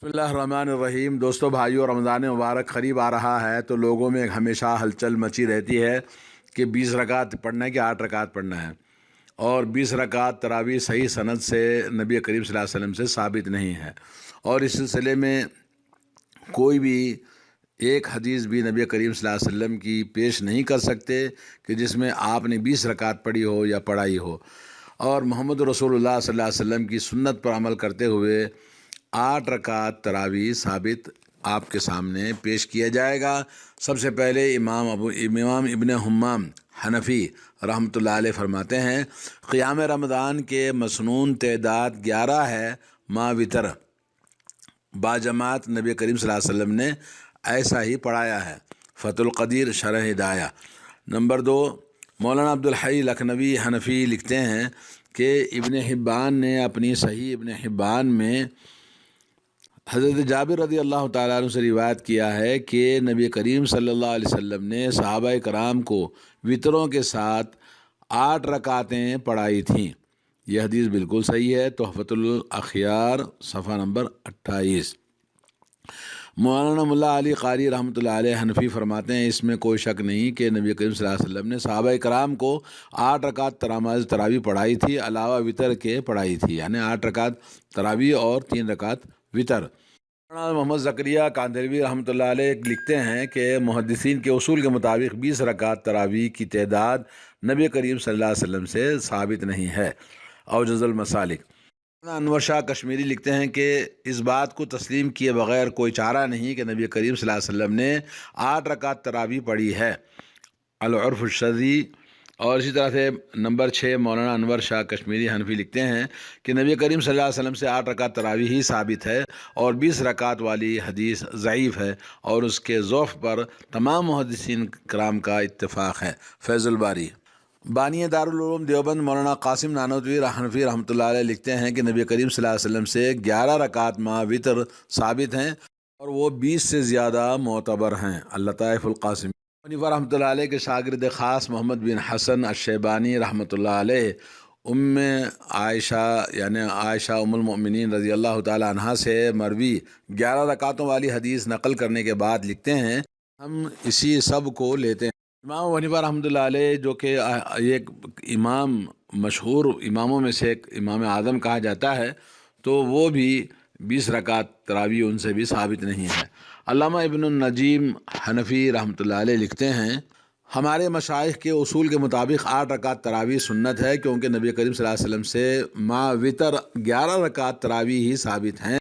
بسم اللہ الرحمن الرحیم۔ دوستو بھائیو، رمضان مبارک قریب آ رہا ہے تو لوگوں میں ہمیشہ ہلچل مچی رہتی ہے کہ 20 رکعت پڑھنا ہے کہ 8 رکعت پڑھنا ہے، اور 20 رکعت تراویح صحیح سند سے نبی کریم صلی اللہ علیہ وسلم سے ثابت نہیں ہے، اور اس سلسلے میں کوئی بھی ایک حدیث بھی نبی کریم صلی اللہ علیہ وسلم کی پیش نہیں کر سکتے کہ جس میں آپ نے 20 رکعت پڑھی ہو یا پڑھائی ہو، اور محمد رسول اللہ صلی اللہ علیہ وسلم کی سنت پر عمل کرتے ہوئے 8 رکعت تراویح ثابت آپ کے سامنے پیش کیا جائے گا۔ سب سے پہلے امام ابن حمام حنفی رحمۃ اللہ علیہ فرماتے ہیں، قیام رمضان کے مسنون تعداد 11 ہے، ما وتر باجماعت نبی کریم صلی اللہ علیہ وسلم نے ایسا ہی پڑھایا ہے۔ فتح القدیر شرح ہدایہ۔ نمبر 2، مولانا عبدالحی لکھنوی حنفی لکھتے ہیں کہ ابن حبان نے اپنی صحیح ابن حبان میں حضرت جابر رضی اللہ تعالیٰ عنہ سے روایت کیا ہے کہ نبی کریم صلی اللہ علیہ وسلم نے صحابہ کرام کو وطروں کے ساتھ 8 رکعتیں پڑھائی تھیں۔ یہ حدیث بالکل صحیح ہے، تحفۃ الاخیار صفحہ نمبر 28۔ مولانا ملا علی قاری رحمۃ اللہ علیہ حنفی فرماتے ہیں، اس میں کوئی شک نہیں کہ نبی کریم صلی اللہ علیہ وسلم نے صحابہ کرام کو 8 رکعت نماز تراویح پڑھائی تھی، علاوہ وطر کے پڑھائی تھی، یعنی 8 رکعت تراویح اور 3 رکعت وطر۔ مولانا محمد زکریا کاندھلوی رحمۃ اللہ علیہ لکھتے ہیں کہ محدثین کے اصول کے مطابق 20 رکعت تراویح کی تعداد نبی کریم صلی اللہ علیہ وسلم سے ثابت نہیں ہے۔ اوجز المسالک۔ انور شاہ کشمیری لکھتے ہیں کہ اس بات کو تسلیم کیے بغیر کوئی چارہ نہیں کہ نبی کریم صلی اللہ علیہ وسلم نے 8 رکعت تراویح پڑھی ہے، العرف الشذی۔ اور اسی طرح سے نمبر 6، مولانا انور شاہ کشمیری حنفی لکھتے ہیں کہ نبی کریم صلی اللہ علیہ وسلم سے 8 رکعت تراویح ہی ثابت ہے، اور 20 رکعت والی حدیث ضعیف ہے، اور اس کے ضعف پر تمام محدثین کرام کا اتفاق ہے۔ فیض الباری۔ بانی دارالعلوم دیوبند مولانا قاسم نانوتوی حنفی رحمۃ اللہ علیہ لکھتے ہیں کہ نبی کریم صلی اللہ علیہ وسلم سے 11 رکعت ما وتر ثابت ہیں، اور وہ 20 سے زیادہ معتبر ہیں۔ اللطائف القاسمی۔ حنیفہ رحمۃ اللہ علیہ کے شاگرد خاص محمد بن حسن الشیبانی رحمۃ اللہ علیہ ام عائشہ یعنی عائشہ ام المؤمنین رضی اللہ تعالی عنہا سے مروی 11 رکعتوں والی حدیث نقل کرنے کے بعد لکھتے ہیں، ہم اسی سب کو لیتے ہیں۔ امام حنیفہ رحمۃ اللہ علیہ جو کہ ایک امام مشہور اماموں میں سے ایک امام اعظم کہا جاتا ہے، تو وہ بھی 20 رکعت تراویح ان سے بھی ثابت نہیں ہے۔ علامہ ابن النجیم حنفی رحمۃ اللہ علیہ لکھتے ہیں، ہمارے مشائخ کے اصول کے مطابق 8 رکعت تراویح سنت ہے، کیونکہ نبی کریم صلی اللہ علیہ وسلم سے ما وتر 11 رکعت تراویح ہی ثابت ہیں،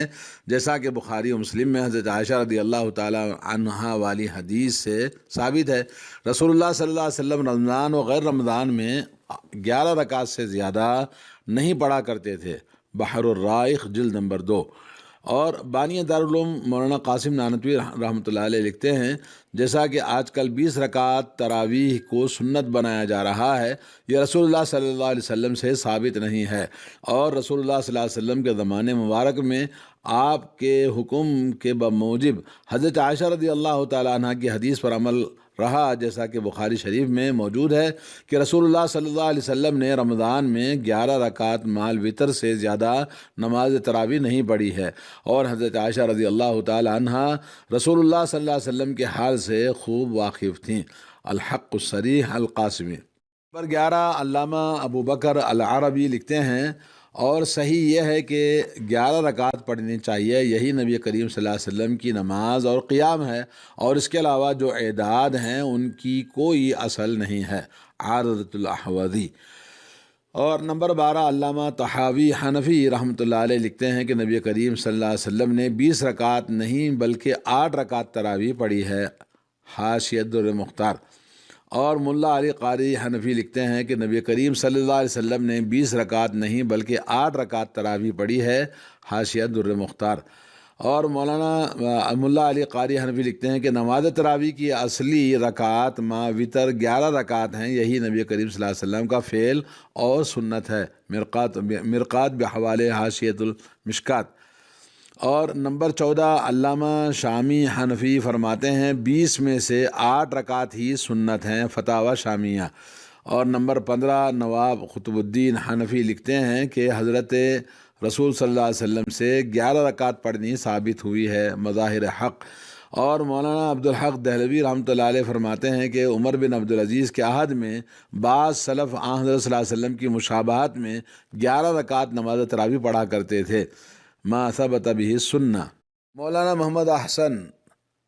جیسا کہ بخاری و مسلم میں حضرت عائشہ رضی اللہ تعالی عنہا والی حدیث سے ثابت ہے۔ رسول اللہ صلی اللہ علیہ وسلم رمضان و غیر رمضان میں 11 رکعت سے زیادہ نہیں پڑھا کرتے تھے۔ بحر الرائق جلد نمبر 2۔ اور بانی دارالعلوم مولانا قاسم نانوتوی رحمۃ اللہ علیہ لکھتے ہیں، جیسا کہ آج کل 20 رکعت تراویح کو سنت بنایا جا رہا ہے، یہ رسول اللہ صلی اللہ علیہ وسلم سے ثابت نہیں ہے، اور رسول اللہ صلی اللہ علیہ وسلم کے زمانے مبارک میں آپ کے حکم کے بموجب حضرت عائشہ رضی اللہ تعالیٰ عنہ کی حدیث پر عمل رہا، جیسا کہ بخاری شریف میں موجود ہے کہ رسول اللہ صلی اللہ علیہ وسلم نے رمضان میں 11 رکعت مال وطر سے زیادہ نماز تراویح نہیں پڑھی ہے، اور حضرت عائشہ رضی اللہ تعالی عنہ رسول اللہ صلی اللہ علیہ وسلم کے حال سے خوب واقف تھیں۔ الحق الصریح القاسمی۔ نمبر 11، علامہ ابو بکر العربی لکھتے ہیں، اور صحیح یہ ہے کہ 11 رکعت پڑھنی چاہیے، یہی نبی کریم صلی اللہ علیہ وسلم کی نماز اور قیام ہے، اور اس کے علاوہ جو اعداد ہیں ان کی کوئی اصل نہیں ہے۔ عارضۃ الاحوذی۔ اور نمبر 12، علامہ طحاوی حنفی رحمۃ اللہ علیہ لکھتے ہیں کہ نبی کریم صلی اللہ علیہ وسلم نے 20 رکعت نہیں بلکہ 8 رکعت تراویح پڑھی ہے۔ حاشیہ در مختار۔ اور ملا علی قاری حنفی لکھتے ہیں کہ نبی کریم صلی اللہ علیہ وسلم نے 20 رکعت نہیں بلکہ 8 رکعت تراویح پڑھی ہے۔ حاشیہ در مختار۔ اور مولانا ملا علی قاری حنفی لکھتے ہیں کہ نماز تراویح کی اصلی رکعات ما وتر 11 رکعت ہیں، یہی نبی کریم صلی اللہ علیہ وسلم کا فعل اور سنت ہے۔ مرقات بحوالے حاشیۃ المشکات۔ اور نمبر 14، علامہ شامی حنفی فرماتے ہیں 20 میں سے 8 رکعت ہی سنت ہیں۔ فتاوی شامیہ۔ اور نمبر 15، نواب قطب الدین حنفی لکھتے ہیں کہ حضرت رسول صلی اللہ علیہ وسلم سے 11 رکعت پڑھنی ثابت ہوئی ہے مظاہر حق۔ اور مولانا عبدالحق دہلوی رحمۃ اللہ علیہ فرماتے ہیں کہ عمر بن عبدالعزیز کے عہد میں بعض سلف حضرت صلی اللہ علیہ وسلم کی مشابہت میں 11 رکعت نماز تراویح پڑھا کرتے تھے، ما ثبت به سنہ۔ مولانا محمد احسن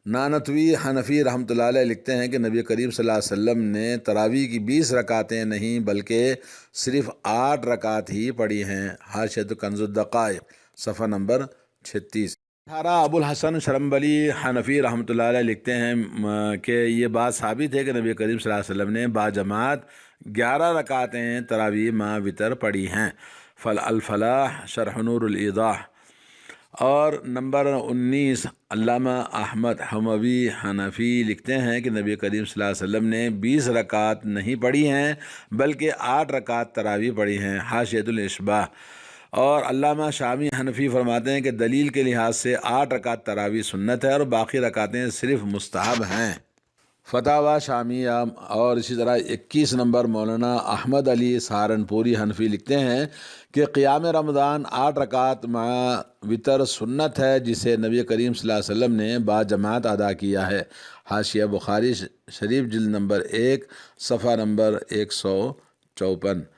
نانتوی حنفی رحمۃ اللہ علیہ لکھتے ہیں کہ نبی کریم صلی اللہ علیہ وسلم نے تراویح کی 20 رکعتیں نہیں بلکہ صرف 8 رکعت ہی پڑھی ہیں۔ حاشیۃ کنز الدقائق صفحہ نمبر 36۔ ابو الحسن شرمبلی حنفی رحمۃ اللہ علیہ لکھتے ہیں کہ یہ بات ثابت ہے کہ نبی کریم صلی اللہ علیہ وسلم نے باجماعت 11 رکعتیں تراویح مع وتر پڑھی ہیں۔ الفلاح شرح نور الایضاح۔ اور نمبر 19 علامہ احمد حموی حنفی لکھتے ہیں کہ نبی کریم صلی اللہ علیہ وسلم نے 20 رکعت نہیں پڑھی ہیں بلکہ 8 رکعت تراویح پڑھی ہیں۔ حاشیۃ الاشباح۔ اور علامہ شامی حنفی فرماتے ہیں کہ دلیل کے لحاظ سے 8 رکعت تراویح سنت ہے اور باقی رکعتیں صرف مستحب ہیں۔ فتاوی شامیہ۔ اور اسی طرح 21 نمبر مولانا احمد علی سہارنپوری حنفی لکھتے ہیں کہ قیام رمضان 8 رکعت مع وتر سنت ہے جسے نبی کریم صلی اللہ علیہ وسلم نے باجماعت ادا کیا ہے۔ حاشیہ بخاری شریف جلد نمبر 1 صفحہ نمبر 154۔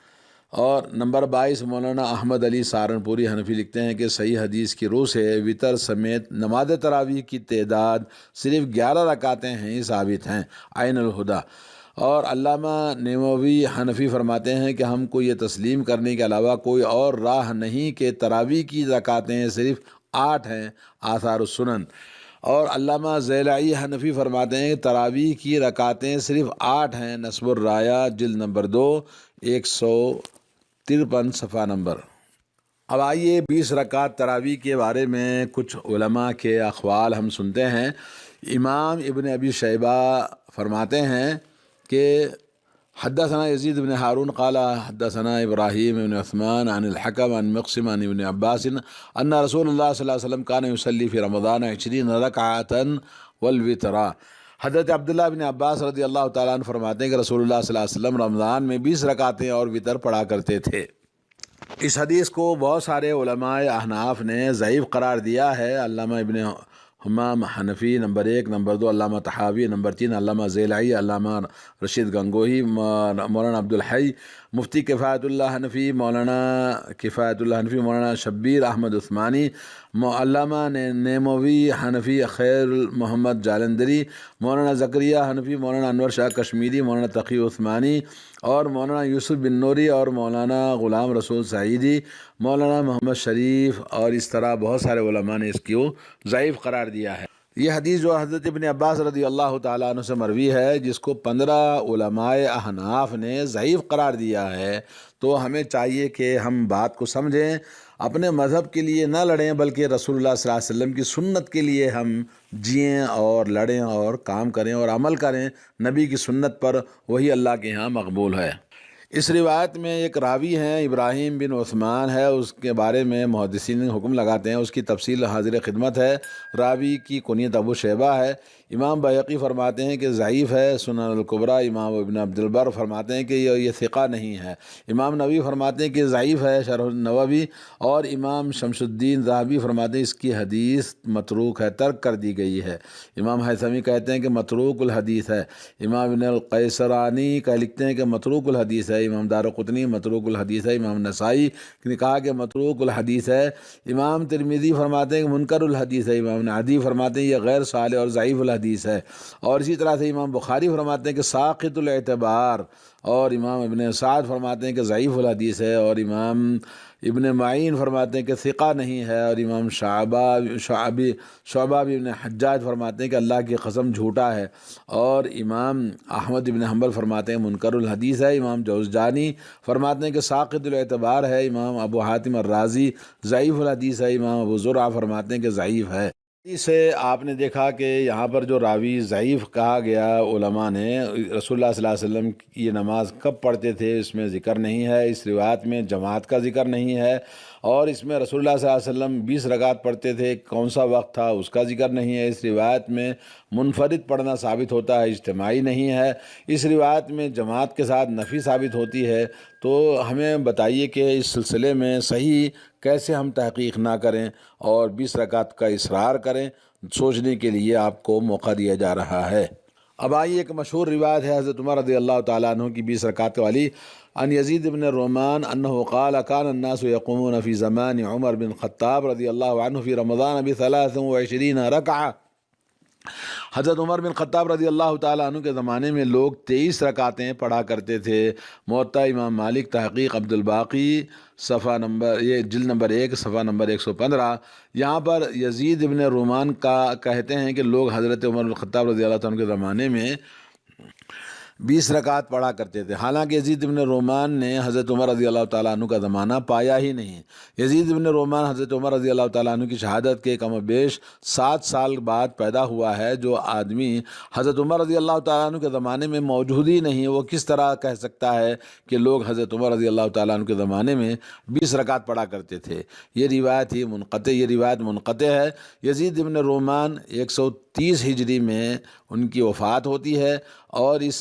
اور نمبر 22 مولانا احمد علی سہارنپوری حنفی لکھتے ہیں کہ صحیح حدیث کی روح سے وتر سمیت نماز تراویح کی تعداد صرف 11 رکعتیں ہیں ثابت ہیں۔ عین الہدیٰ۔ اور علامہ نیموی حنفی فرماتے ہیں کہ ہم کو یہ تسلیم کرنے کے علاوہ کوئی اور راہ نہیں کہ تراویح کی رکعتیں صرف 8 ہیں، آثار السنن۔ اور علامہ زیلعی حنفی فرماتے ہیں کہ تراویح کی رکعتیں صرف 8 ہیں، نصب الرایہ جلد نمبر 2 153 صفحہ نمبر۔ اب آئیے 20 رکعت تراویح کے بارے میں کچھ علماء کے اقوال ہم سنتے ہیں۔ امام ابن ابی شیبہ فرماتے ہیں کہ حدثنا یزید بن ہارون قال حدثنا ابراہیم بن عثمان عن الحکم عن مقسم عن ابن عباس ان رسول اللہ صلی اللہ علیہ وسلم کان یصلی فی رمضان 20 رکعۃ والوتر۔ حضرت عبداللہ بن عباس رضی اللہ تعالیٰ عنہ فرماتے ہیں کہ رسول اللہ صلی اللہ علیہ وسلم رمضان میں 20 رکعتیں اور وتر پڑھا کرتے تھے۔ اس حدیث کو بہت سارے علماء احناف نے ضعیف قرار دیا ہے۔ علامہ ابن حمام حنفی نمبر 1، نمبر 2 علامہ طحاوی، نمبر 3 علامہ زیلعی، علامہ رشید گنگوہی، مولانا عبدالحی، مفتی کفایت اللہ حنفی، مولانا کفایت اللہ حنفی، مولانا شبیر احمد عثمانی، علامہ نیموی حنفی، خیر محمد جالندری، مولانا زکریہ حنفی، مولانا انور شاہ کشمیری، مولانا تقی عثمانی اور مولانا یوسف بن نوری اور مولانا غلام رسول سعیدی، مولانا محمد شریف، اور اس طرح بہت سارے علماء نے اس کو ضعیف قرار دیا ہے۔ یہ حدیث جو حضرت ابن عباس رضی اللہ تعالیٰ عنہ سے مروی ہے، جس کو 15 علماء احناف نے ضعیف قرار دیا ہے، تو ہمیں چاہیے کہ ہم بات کو سمجھیں، اپنے مذہب کے لیے نہ لڑیں بلکہ رسول اللہ صلی اللہ علیہ وسلم کی سنت کے لیے ہم جئیں اور لڑیں اور کام کریں اور عمل کریں۔ نبی کی سنت پر وہی اللہ کے ہاں مقبول ہے۔ اس روایت میں ایک راوی ہیں ابراہیم بن عثمان ہے، اس کے بارے میں محدثین حکم لگاتے ہیں، اس کی تفصیل حاضر خدمت ہے۔ راوی کی کنیت ابو شیبہ ہے۔ امام بیہقی فرماتے ہیں کہ ضعیف ہے، سنن الکبریٰ۔ امام ابن عبد البر فرماتے ہیں کہ یہ ثقہ نہیں ہے۔ امام نووی فرماتے ہیں کہ ضعیف ہے، شرح النووی۔ اور امام شمس الدین ذہبی فرماتے ہیں اس کی حدیث متروک ہے، ترک کر دی گئی ہے۔ امام حیثمی کہتے ہیں کہ متروک الحدیث ہے۔ امام ابن القیسرانی لکھتے ہیں کہ متروک الحدیث ہے۔ امام دارقطنی متروک الحدیث ہے۔ امام نسائی نے کہا کہ متروک الحدیث ہے۔ امام ترمذی فرماتے ہیں کہ منکر الحدیث ہے۔ امام عدی فرماتے ہیں یہ غیر صالح اور ضعیف الحدیث ہے۔ اور اسی طرح سے امام بخاری فرماتے ہیں کہ ساقط الاعتبار، اور امام ابن سعد فرماتے ہیں کہ ضعیف الحدیث ہے، اور امام ابن معین فرماتے ہیں کہ ثقہ نہیں ہے، اور امام شعبہ ابن حجاج فرماتے ہیں کہ اللہ کی قسم جھوٹا ہے، اور امام احمد ابن حنبل فرماتے ہیں منکر الحدیث ہے۔ امام جوزجانی فرماتے ہیں کہ ساقط الاعتبار ہے۔ امام ابو حاتم الرازی ضعیف الحدیث ہے۔ امام ابو زرعہ فرماتے ہیں کہ ضعیف ہے۔ اس سے آپ نے دیکھا کہ یہاں پر جو راوی ضعیف کہا گیا علماء نے، رسول اللہ صلی اللہ علیہ وسلم یہ نماز کب پڑھتے تھے اس میں ذکر نہیں ہے۔ اس روایت میں جماعت کا ذکر نہیں ہے، اور اس میں رسول اللہ صلی اللہ علیہ وسلم 20 رکعت پڑھتے تھے، کون سا وقت تھا اس کا ذکر نہیں ہے۔ اس روایت میں منفرد پڑھنا ثابت ہوتا ہے، اجتماعی نہیں ہے۔ اس روایت میں جماعت کے ساتھ نفی ثابت ہوتی ہے۔ تو ہمیں بتائیے کہ اس سلسلے میں صحیح کیسے ہم تحقیق نہ کریں اور 20 رکعت کا اصرار کریں، سوچنے کے لیے آپ کو موقع دیا جا رہا ہے۔ اب آئیے، ایک مشہور روایت ہے حضرت عمر رضی اللہ تعالیٰ عنہ کی 20 رکعت والی، ان یزید بن رومان انہ قال کان الناس یقومون فی زمان عمر بن خطاب رضی اللہ عنہ فی رمضان ب23 رکعہ۔ حضرت عمر بن خطاب رضی اللہ تعالیٰ عنہ کے زمانے میں لوگ 23 رکعتیں پڑھا کرتے تھے۔ موطا امام مالک، تحقیق عبد الباقی، صفحہ نمبر، یہ جلد نمبر 1 صفحہ نمبر 115۔ یہاں پر یزید بن رومان کا کہتے ہیں کہ لوگ حضرت عمر بن خطاب رضی اللہ عنہ کے زمانے میں 20 رکعت پڑھا کرتے تھے، حالانکہ یزید بن رومان نے حضرت عمر رضی اللہ تعالیٰ عنہ کا زمانہ پایا ہی نہیں۔ یزید بن رومان حضرت عمر رضی اللہ تعالیٰ عنہ کی شہادت کے کم و بیش 7 سال بعد پیدا ہوا ہے۔ جو آدمی حضرت عمر رضی اللہ تعالیٰ عنہ کے زمانے میں موجود ہی نہیں، وہ کس طرح کہہ سکتا ہے کہ لوگ حضرت عمر رضی اللہ تعالیٰ عنہ کے زمانے میں 20 رکعت پڑھا کرتے تھے؟ یہ روایت منقطع ہے۔ یزید بن رومان 130 ہجری میں ان کی وفات ہوتی ہے، اور اس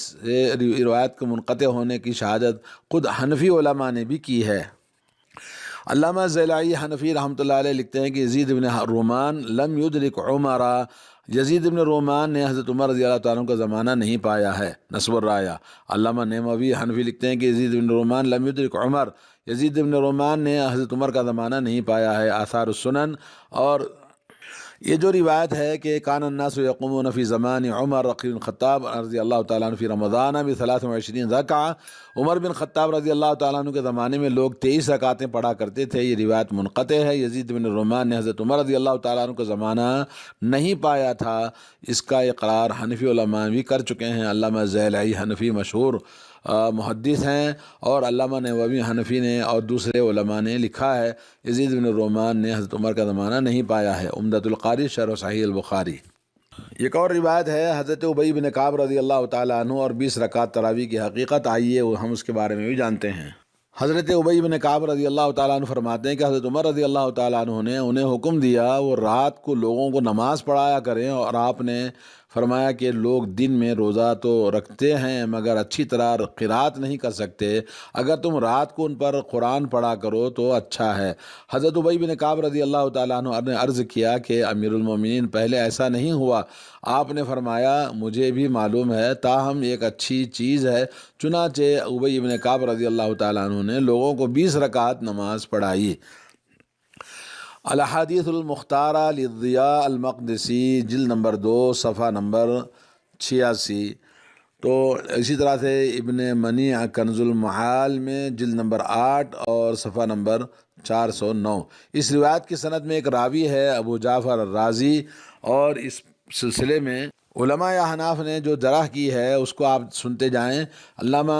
روایت کے منقطع ہونے کی شہادت خود حنفی علماء نے بھی کی ہے۔ علامہ زیلعی حنفی رحمۃ اللہ علیہ لکھتے ہیں کہ یزید بن رومان لم یدرک عمر، یزید بن رومان نے حضرت عمر رضی اللہ تعالیٰ عنہ کا زمانہ نہیں پایا ہے، نصب الرایا۔ علامہ نیموی حنفی لکھتے ہیں کہ یزید بن رومان لم یدرک عمر، یزید بن رومان نے حضرت عمر کا زمانہ نہیں پایا ہے۔ آثار السنن، اور یہ جو روایت ہے کہ کان الناس یقومون فی زمان عمر بن خطاب رضی اللہ تعالیٰ عنہ فی رمضان ب23 رکعہ، عمر بن خطاب رضی اللہ تعالیٰ عنہ کے زمانے میں لوگ 23 رکعتیں پڑھا کرتے تھے، یہ روایت منقطع ہے۔ یزید بن رومان نے حضرت عمر رضی اللہ تعالیٰ عنہ کا زمانہ نہیں پایا تھا، اس کا اقرار حنفی علماء بھی کر چکے ہیں۔ علامہ زیلعی حنفی مشہور محدث ہیں، اور علامہ نیووی حنفی نے اور دوسرے علماء نے لکھا ہے یزید بن رومان نے حضرت عمر کا زمانہ نہیں پایا ہے۔ عمدۃ القاری شرح صحیح البخاری۔ ایک اور روایت ہے حضرت ابی بن کعب رضی اللہ تعالیٰ عنہ اور 20 رکعت تراویح کی حقیقت، آئیے ہم اس کے بارے میں بھی جانتے ہیں۔ حضرت ابی بن کعب رضی اللہ تعالیٰ عنہ فرماتے ہیں کہ حضرت عمر رضی اللہ تعالیٰ عنہ نے انہیں حکم دیا وہ رات کو لوگوں کو نماز پڑھایا کریں، اور آپ نے فرمایا کہ لوگ دن میں روزہ تو رکھتے ہیں مگر اچھی طرح قرات نہیں کر سکتے، اگر تم رات کو ان پر قرآن پڑھا کرو تو اچھا ہے۔ حضرت ابی بن کعب رضی اللہ تعالیٰ عنہ نے عرض کیا کہ امیر المومنین پہلے ایسا نہیں ہوا؟ آپ نے فرمایا مجھے بھی معلوم ہے، تاہم ایک اچھی چیز ہے۔ چنانچہ ابی بن کعب رضی اللہ تعالیٰ عنہ نے لوگوں کو 20 رکعت نماز پڑھائی۔ الاحادیث المختارہ للضیاء المقدسی، جلد نمبر 2 صفحہ نمبر 86۔ تو اسی طرح سے ابن منیع کنز المعال میں جلد نمبر 8 اور صفحہ نمبر 409۔ اس روایت کی سند میں ایک راوی ہے ابو جعفر الرازی، اور اس سلسلے میں علماء احناف نے جو جرح کی ہے اس کو آپ سنتے جائیں۔ علامہ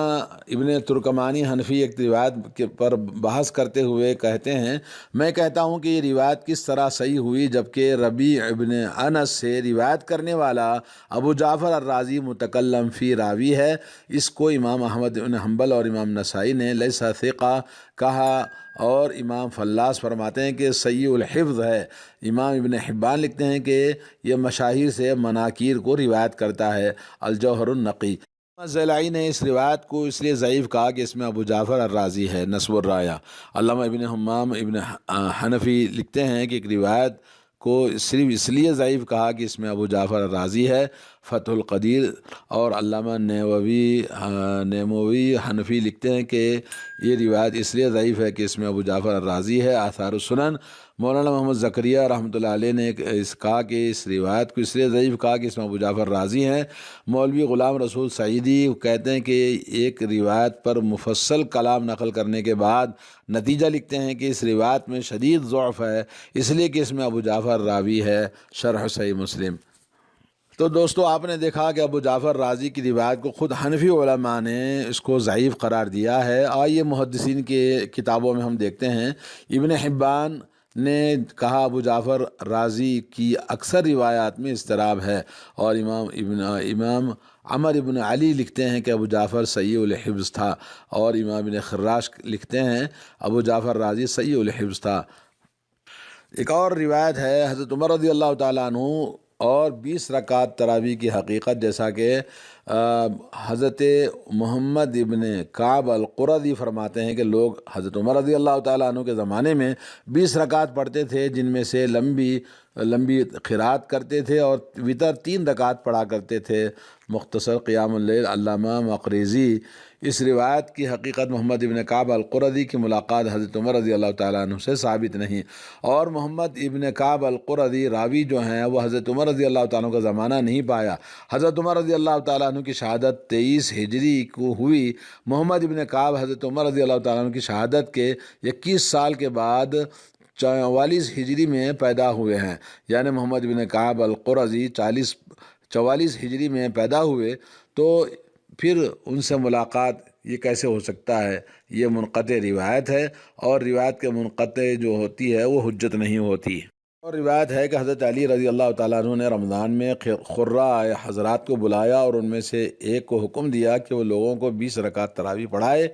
ابن ترکمانی حنفی ایک روایت پر بحث کرتے ہوئے کہتے ہیں، میں کہتا ہوں کہ یہ روایت کس طرح صحیح ہوئی جبکہ ربیع ابن انس سے روایت کرنے والا ابو جعفر الرازی متکلم فی راوی ہے۔ اس کو امام احمد بن حنبل اور امام نسائی نے لیس ثقہ کہا، اور امام فلاس فرماتے ہیں کہ سیء الحفظ ہے۔ امام ابن حبان لکھتے ہیں کہ یہ مشاہیر سے مناکیر کو روایت کرتا ہے۔ الجوہر النقی۔ زیلعی نے اس روایت کو اس لیے ضعیف کہا کہ اس میں ابو جعفر الرازی ہے، نصب الرایا۔ علامہ ابن حمام ابن حنفی لکھتے ہیں کہ ایک روایت کو صرف اس لیے ضعیف کہا کہ اس میں ابو جعفر الرازی ہے، فتح القدیر۔ اور علامہ نیموی حنفی لکھتے ہیں کہ یہ روایت اس لیے ضعیف ہے کہ اس میں ابو جعفر الرازی ہے۔ آثار السنن، مولانا محمد زکریہ رحمۃ اللہ علیہ نے کہا کہ اس روایت کو اس لیے ضعیف کہا کہ اس میں ابو جعفر الرازی ہیں۔ مولوی غلام رسول سعیدی کہتے ہیں کہ ایک روایت پر مفصل کلام نقل کرنے کے بعد نتیجہ لکھتے ہیں کہ اس روایت میں شدید ضعف ہے، اس لیے کہ اس میں ابو جعفر راوی ہے، شرح صحیح مسلم۔ تو دوستو، آپ نے دیکھا کہ ابو جعفر رازی کی روایت کو خود حنفی علماء نے اس کو ضعیف قرار دیا ہے۔ آئیے محدثین کے کتابوں میں ہم دیکھتے ہیں، ابن حبان نے کہا ابو جعفر رازی کی اکثر روایات میں اضطراب ہے، اور امام عمر ابن علی لکھتے ہیں کہ ابو جعفر سیء الحفظ تھا، اور امام ابن خراش لکھتے ہیں ابو جعفر رازی سیء الحفظ تھا۔ ایک اور روایت ہے حضرت عمر رضی اللہ تعالیٰ عنہ اور 20 رکعت تراویح کی حقیقت، جیسا کہ حضرت محمد ابن کعب القرظی فرماتے ہیں کہ لوگ حضرت عمر رضی اللہ تعالیٰ عنہ کے زمانے میں 20 رکعت پڑھتے تھے، جن میں سے لمبی قرات کرتے تھے، اور وطر 3 رکعت پڑھا کرتے تھے۔ مختصر قیام اللیل علامہ مقریزی۔ اس روایت کی حقیقت محمد ابن کعب القرظی کی ملاقات حضرت عمر رضی اللہ تعالیٰ عنہ سے ثابت نہیں، اور محمد ابن کعب القرظی راوی جو ہیں وہ حضرت عمر رضی اللہ تعالیٰ عنہ کا زمانہ نہیں پایا۔ حضرت عمر رضی اللہ تعالیٰ عنہ کی شہادت 23 ہجری کو ہوئی۔ محمد ابن کعب حضرت عمر رضی اللہ تعالیٰ عنہ کی شہادت کے 21 سال کے بعد 44 ہجری میں پیدا ہوئے ہیں، یعنی محمد بن کعب القرظی 44 ہجری میں پیدا ہوئے، تو پھر ان سے ملاقات یہ کیسے ہو سکتا ہے؟ یہ منقطع روایت ہے، اور روایت کے منقطع جو ہوتی ہے وہ حجت نہیں ہوتی۔ اور روایت ہے کہ حضرت علی رضی اللہ تعالیٰ عنہ نے رمضان میں قراء حضرات کو بلایا، اور ان میں سے ایک کو حکم دیا کہ وہ لوگوں کو 20 رکعت تراویح پڑھائے،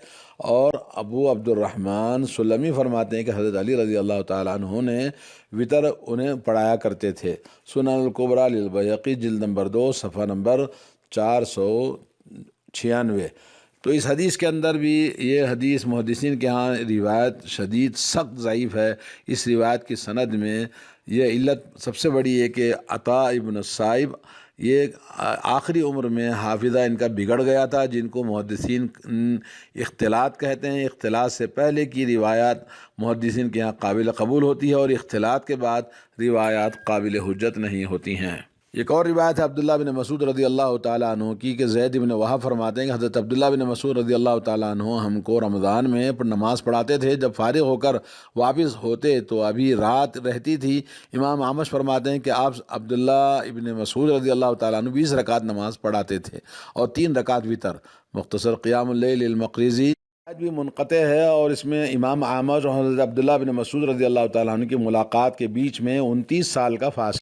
اور ابو عبد الرحمن سلمی فرماتے ہیں کہ حضرت علی رضی اللہ تعالیٰ عنہ نے وطر انہیں پڑھایا کرتے تھے۔ سنن الکبریٰ للبیہقی جلد نمبر 2 صفحہ نمبر 496۔ تو اس حدیث کے اندر بھی یہ حدیث محدثین کے ہاں روایت شدید سخت ضعیف ہے۔ اس روایت کی سند میں یہ علت سب سے بڑی ہے کہ عطا ابن السائب یہ آخری عمر میں حافظہ ان کا بگڑ گیا تھا، جن کو محدثین اختلاط کہتے ہیں۔ اختلاط سے پہلے کی روایات محدثین کے ہاں قابل قبول ہوتی ہے، اور اختلاط کے بعد روایات قابل حجت نہیں ہوتی ہیں۔ ایک اور روایت ہے عبداللہ بن مسعود رضی اللہ تعالیٰ عنہ کی کہ زید بن وہب فرماتے ہیں کہ حضرت عبداللہ بن مسعود رضی اللہ تعالیٰ عنہ ہم کو رمضان میں نماز پڑھاتے تھے، جب فارغ ہو کر واپس ہوتے تو ابھی رات رہتی تھی۔ امام اعمش فرماتے ہیں کہ آپ عبداللہ ابن مسعود رضی اللہ تعالیٰ عنہ 20 رکعت نماز پڑھاتے تھے، اور 3 رکعت وطر۔ مختصر قیام اللیل المقریزی آج بھی منقطع ہے، اور اس میں امام اعمش اور حضرت عبداللہ بن مسعود رضی اللہ تعالیٰ عنہ کی ملاقات کے بیچ میں 29 سال کا فاصلہ